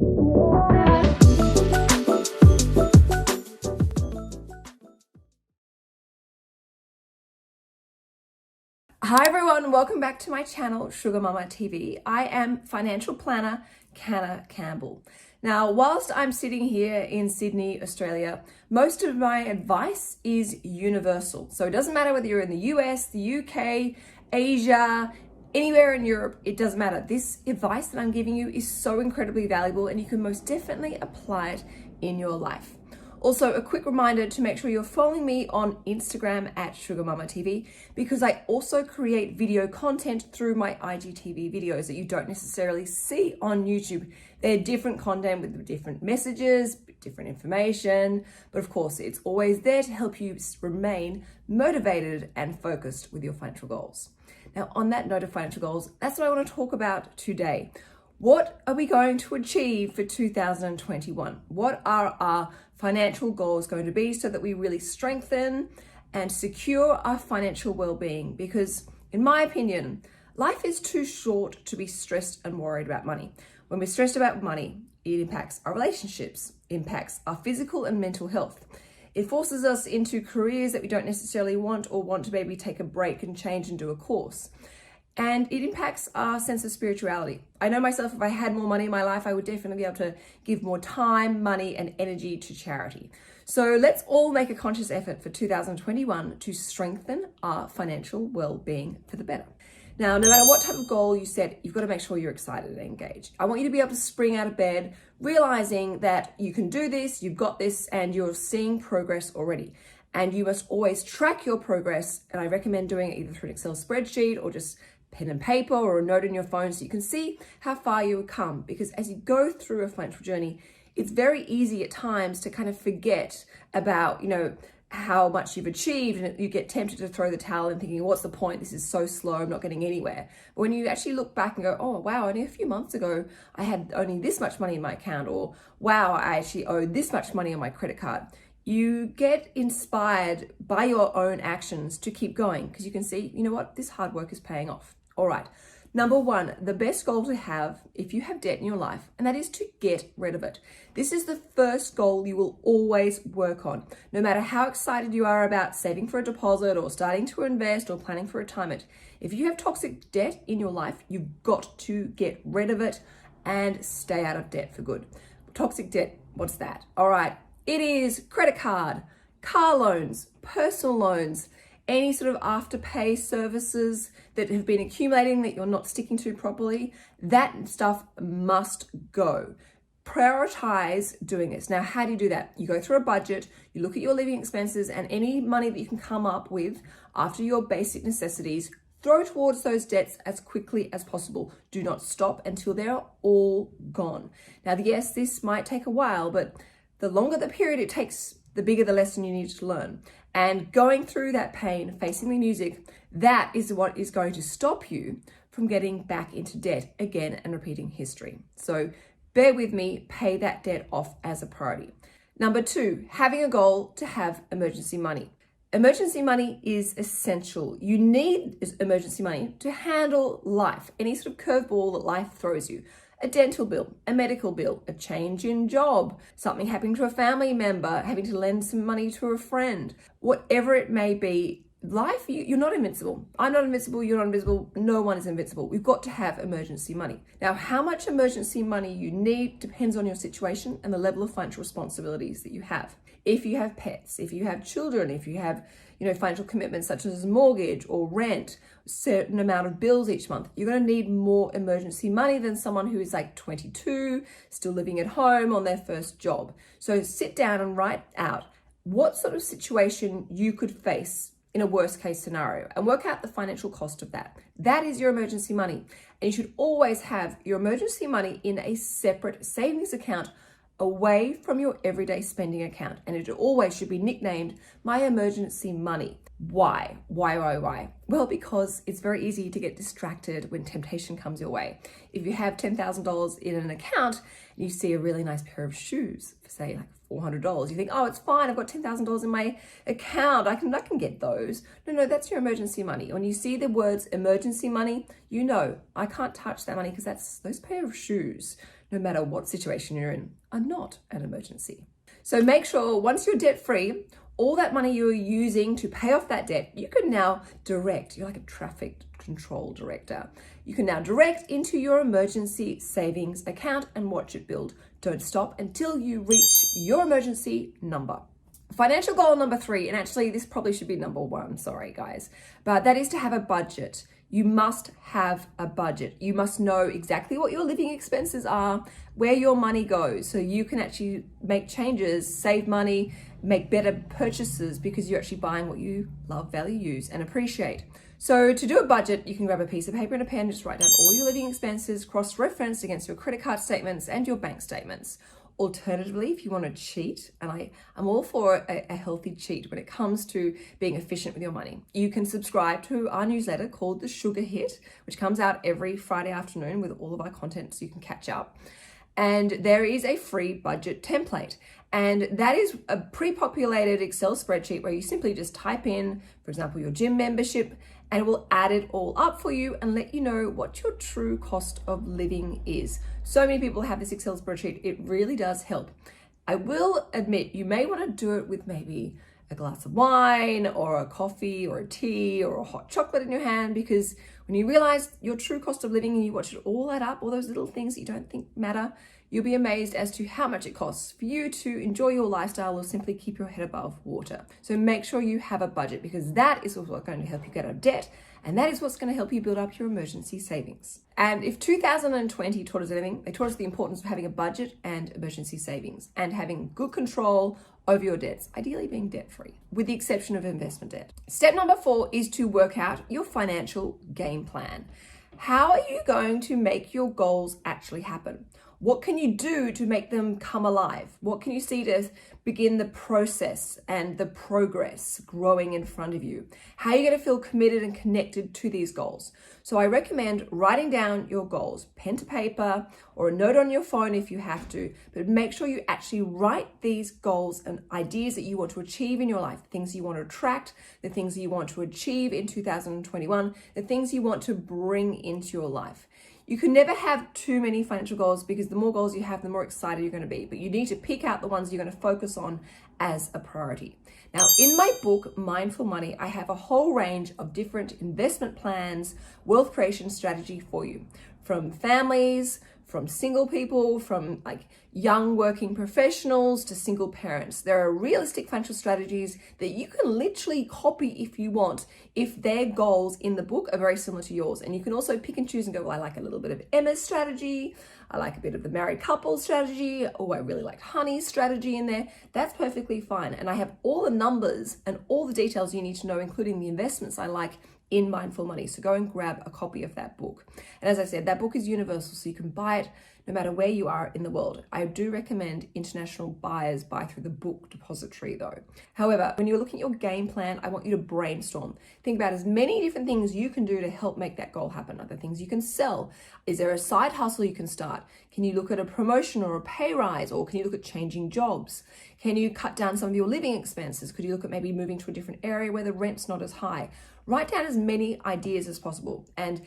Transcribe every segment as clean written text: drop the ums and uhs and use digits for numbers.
Hi everyone, welcome back to my channel, Sugar Mama TV. I am financial planner, Canna Campbell. Now, whilst I'm sitting here in Sydney, Australia, most of my advice is universal. So it doesn't matter whether you're in the US, the UK, Asia, anywhere in Europe, it doesn't matter. This advice that I'm giving you is so incredibly valuable and you can most definitely apply it in your life. Also, a quick reminder to make sure you're following me on Instagram at SUGARMAMMA'S because I also create video content through my IGTV videos that you don't necessarily see on YouTube. They're different content with different messages, different information, but of course it's always there to help you remain motivated and focused with your financial goals. Now, on that note of financial goals, that's what I want to talk about today. What are we going to achieve for 2021? What are our financial goals going to be so that we really strengthen and secure our financial well-being? Because in my opinion, life is too short to be stressed and worried about money. When we're stressed about money, it impacts our relationships, impacts our physical and mental health. It forces us into careers that we don't necessarily want or want to maybe take a break and change and do a course. And it impacts our sense of spirituality. I know myself, if I had more money in my life, I would definitely be able to give more time, money, and energy to charity. So let's all make a conscious effort for 2021 to strengthen our financial well-being for the better. Now, no matter what type of goal you set, you've got to make sure you're excited and engaged. I want you to be able to spring out of bed, realizing that you can do this, you've got this, and you're seeing progress already. And you must always track your progress. And I recommend doing it either through an Excel spreadsheet or just pen and paper or a note on your phone so you can see how far you have come. Because as you go through a financial journey, it's very easy at times to kind of forget about, how much you've achieved, and you get tempted to throw the towel in thinking, what's the point? This is so slow, I'm not getting anywhere. But when you actually look back and go, oh, wow, only a few months ago, I had only this much money in my account, or wow, I actually owe this much money on my credit card. You get inspired by your own actions to keep going because you can see, you know what, this hard work is paying off. All right. Number one, the best goal to have if you have debt in your life, and that is to get rid of it. This is the first goal you will always work on. No matter how excited you are about saving for a deposit or starting to invest or planning for retirement, if you have toxic debt in your life, you've got to get rid of it and stay out of debt for good. Toxic debt, what's that? All right. It is credit card, car loans, personal loans, any sort of afterpay services that have been accumulating that you're not sticking to properly. That stuff must go. Prioritize doing this. Now, how do you do that? You go through a budget, you look at your living expenses and any money that you can come up with after your basic necessities, throw towards those debts as quickly as possible. Do not stop until they're all gone. Now, yes, this might take a while, but the longer the period it takes, the bigger the lesson you need to learn. And going through that pain, facing the music, that is what is going to stop you from getting back into debt again and repeating history. So bear with me, pay that debt off as a priority. Number two, having a goal to have emergency money. Emergency money is essential. You need emergency money to handle life, any sort of curveball that life throws you. A dental bill, a medical bill, a change in job, something happening to a family member, having to lend some money to a friend, whatever it may be. Life, you're not invincible. I'm not invincible, you're not invincible, no one is invincible. We've got to have emergency money. Now, how much emergency money you need depends on your situation and the level of financial responsibilities that you have. If you have pets, if you have children, if you have financial commitments such as mortgage or rent, a certain amount of bills each month, you're going to need more emergency money than someone who is like 22, still living at home on their first job. So sit down and write out what sort of situation you could face in a worst case scenario and work out the financial cost of that. That is your emergency money. And you should always have your emergency money in a separate savings account away from your everyday spending account. And it always should be nicknamed my emergency money. Why? Well, because it's very easy to get distracted when temptation comes your way. If you have $10,000 in an account and you see a really nice pair of shoes for say like $400, you think, oh, it's fine, I've got $10,000 in my account, I can get those. No, that's your emergency money. When you see the words emergency money, I can't touch that money because that's those pair of shoes. no matter what situation you're in, are not an emergency. So make sure once you're debt free, all that money you're using to pay off that debt, you can now direct. You're like a traffic control director. You can now direct into your emergency savings account and watch it build. Don't stop until you reach your emergency number. Financial goal number 3, and actually this probably should be number 1, sorry guys, but that is to have a budget. You must have a budget. You must know exactly what your living expenses are, where your money goes, so you can actually make changes, save money, make better purchases because you're actually buying what you love, value, use, and appreciate. So to do a budget, you can grab a piece of paper and a pen, just write down all your living expenses, cross-reference against your credit card statements and your bank statements. Alternatively, if you want to cheat, and I'm all for a healthy cheat when it comes to being efficient with your money, you can subscribe to our newsletter called The Sugar Hit, which comes out every Friday afternoon with all of our content so you can catch up. And there is a free budget template. And that is a pre-populated Excel spreadsheet where you simply just type in, for example, your gym membership, and it will add it all up for you and let you know what your true cost of living is. So many people have this Excel spreadsheet. It really does help. I will admit you may want to do it with maybe a glass of wine or a coffee or a tea or a hot chocolate in your hand, because when you realize your true cost of living and you watch it all add up, all those little things that you don't think matter, you'll be amazed as to how much it costs for you to enjoy your lifestyle or simply keep your head above water. So make sure you have a budget, because that is what's going to help you get out of debt, and that is what's going to help you build up your emergency savings. And if 2020 taught us anything, they taught us the importance of having a budget and emergency savings and having good control over your debts, ideally being debt-free, with the exception of investment debt. Step number 4 is to work out your financial game plan. How are you going to make your goals actually happen? What can you do to make them come alive? What can you see to begin the process and the progress growing in front of you? How are you going to feel committed and connected to these goals? So I recommend writing down your goals, pen to paper or a note on your phone if you have to, but make sure you actually write these goals and ideas that you want to achieve in your life, the things you want to attract, the things that you want to achieve in 2021, the things you want to bring into your life. You can never have too many financial goals, because the more goals you have, the more excited you're going to be. But you need to pick out the ones you're going to focus on as a priority. Now, in my book, Mindful Money, I have a whole range of different investment plans, wealth creation strategy for you, from families, from single people, from like young working professionals to single parents. There are realistic financial strategies that you can literally copy if you want, if their goals in the book are very similar to yours. And you can also pick and choose and go, well, I like a little bit of Emma's strategy, I like a bit of the married couple strategy, or I really like Honey's strategy in there. That's perfectly fine. And I have all the numbers and all the details you need to know, including the investments I like, in Mindful Money. So go and grab a copy of that book. And as I said, that book is universal, so you can buy it no matter where you are in the world. I do recommend international buyers buy through the book depository though. However, when you're looking at your game plan, I want you to brainstorm. Think about as many different things you can do to help make that goal happen. Other things you can sell. Is there a side hustle you can start? Can you look at a promotion or a pay rise? Or can you look at changing jobs? Can you cut down some of your living expenses? Could you look at maybe moving to a different area where the rent's not as high? Write down as many ideas as possible. And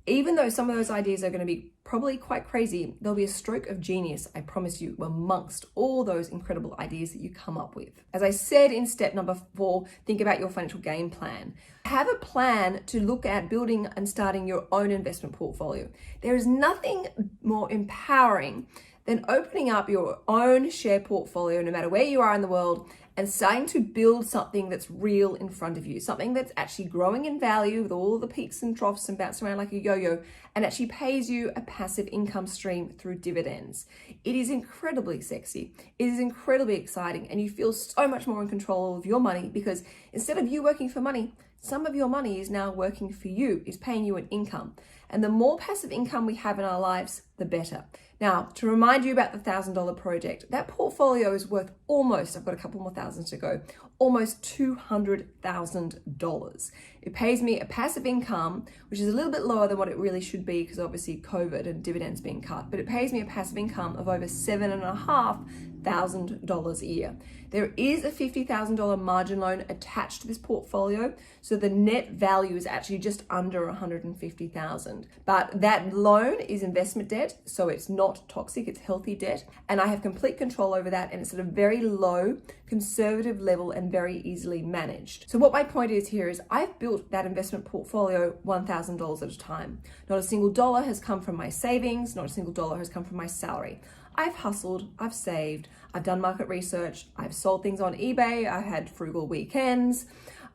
even though some of those ideas are going to be probably quite crazy, there'll be a stroke of genius, I promise you, amongst all those incredible ideas that you come up with. As I said in step number 4, think about your financial game plan. Have a plan to look at building and starting your own investment portfolio. There is nothing more empowering than opening up your own share portfolio, no matter where you are in the world, and starting to build something that's real in front of you, something that's actually growing in value with all the peaks and troughs and bouncing around like a yo-yo, and actually pays you a passive income stream through dividends. It is incredibly sexy. It is incredibly exciting, and you feel so much more in control of your money, because instead of you working for money, some of your money is now working for you, is paying you an income. And the more passive income we have in our lives, the better. Now, to remind you about the $1,000 project, that portfolio is worth almost, I've got a couple more thousands to go, almost $200,000. It pays me a passive income, which is a little bit lower than what it really should be because obviously COVID and dividends being cut, but it pays me a passive income of over $7,500 a year. There is a $50,000 margin loan attached to this portfolio, so the net value is actually just under $150,000. But that loan is investment debt, so it's not toxic, it's healthy debt, and I have complete control over that, and it's at a very low, conservative level and very easily managed. So what my point is here is I've built that investment portfolio $1,000 at a time. Not a single dollar has come from my savings, not a single dollar has come from my salary. I've hustled, I've saved, I've done market research, I've sold things on eBay, I had frugal weekends,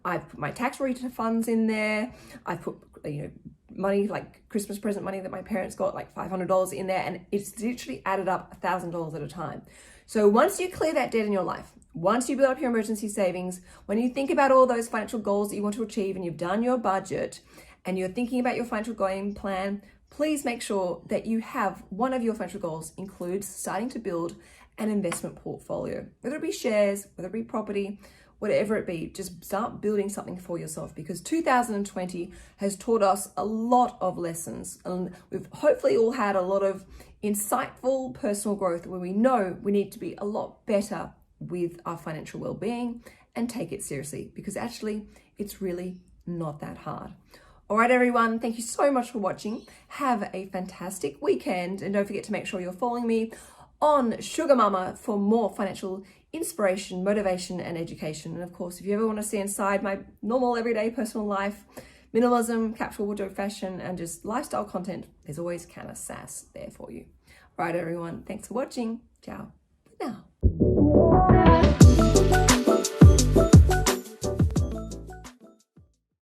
I've put my tax refunds in there, I've put money like Christmas present money that my parents got, like $500 in there, and it's literally added up $1,000 at a time. So once you clear that debt in your life, once you build up your emergency savings, when you think about all those financial goals that you want to achieve and you've done your budget and you're thinking about your financial game plan, please make sure that you have one of your financial goals includes starting to build an investment portfolio, whether it be shares, whether it be property, whatever it be. Just start building something for yourself, because 2020 has taught us a lot of lessons, and we've hopefully all had a lot of insightful personal growth where we know we need to be a lot better with our financial well-being and take it seriously, because actually it's really not that hard. All right, everyone, thank you so much for watching. Have a fantastic weekend, and don't forget to make sure you're following me on Sugar Mama for more financial inspiration, motivation, and education. And of course, if you ever want to see inside my normal everyday personal life, minimalism, capsule wardrobe fashion, and just lifestyle content, there's always Canna Sass there for you. All right, everyone, thanks for watching. Ciao for now.